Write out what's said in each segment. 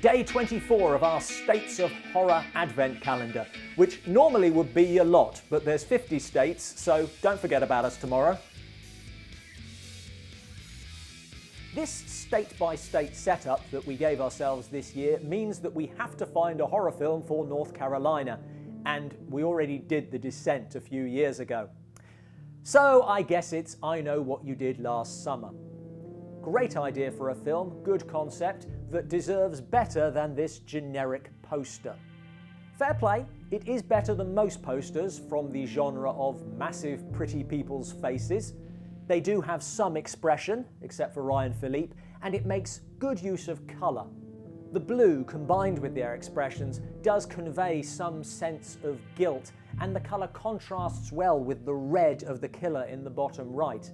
day 24 of our States of Horror Advent calendar, which normally would be a lot, but there's 50 states, so don't forget about us tomorrow. This state-by-state setup that we gave ourselves this year means that we have to find a horror film for North Carolina, and we already did The Descent a few years ago. So I guess it's I Know What You Did Last Summer. Great idea for a film, good concept, that deserves better than this generic poster. Fair play, it is better than most posters from the genre of massive pretty people's faces. They do have some expression, except for Ryan Philippe, and it makes good use of colour. The blue combined with their expressions does convey some sense of guilt, and the colour contrasts well with the red of the killer in the bottom right.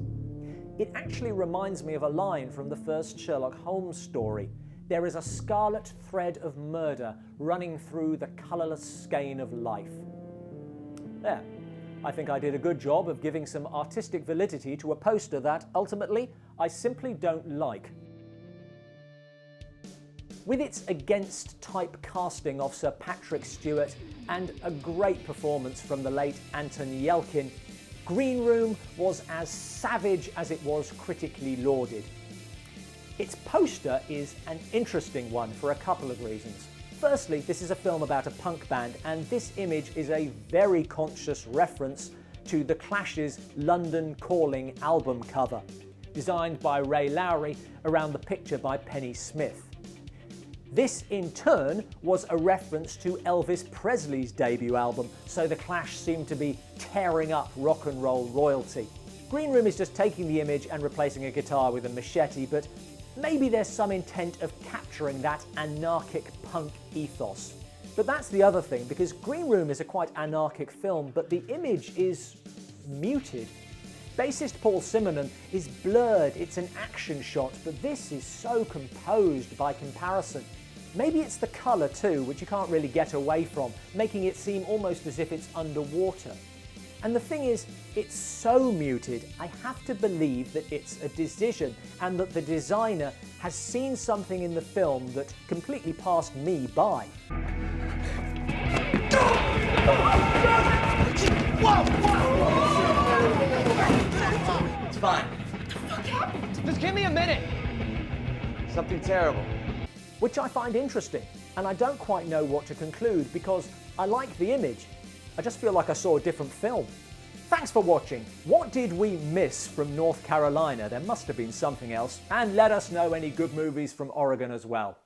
It actually reminds me of a line from the first Sherlock Holmes story. There is a scarlet thread of murder running through the colourless skein of life. There. I think I did a good job of giving some artistic validity to a poster that, ultimately, I simply don't like. With its against-type casting of Sir Patrick Stewart and a great performance from the late Anton Yelchin, Green Room was as savage as it was critically lauded. Its poster is an interesting one for a couple of reasons. Firstly, this is a film about a punk band, and this image is a very conscious reference to The Clash's London Calling album cover, designed by Ray Lowry around the picture by Penny Smith. This, in turn, was a reference to Elvis Presley's debut album, so The Clash seemed to be tearing up rock and roll royalty. Green Room is just taking the image and replacing a guitar with a machete, but maybe there's some intent of capturing that anarchic punk ethos. But that's the other thing, because Green Room is a quite anarchic film, but the image is muted. Bassist Paul Simonon is blurred, it's an action shot, but this is so composed by comparison. Maybe it's the colour too, which you can't really get away from, making it seem almost as if it's underwater. And the thing is, it's so muted, I have to believe that it's a decision and that the designer has seen something in the film that completely passed me by. It's fine. Just give me a minute. Something terrible. Which I find interesting, and I don't quite know what to conclude because I like the image. I just feel like I saw a different film. Thanks for watching. What did we miss from North Carolina? There must have been something else. And let us know any good movies from Oregon as well.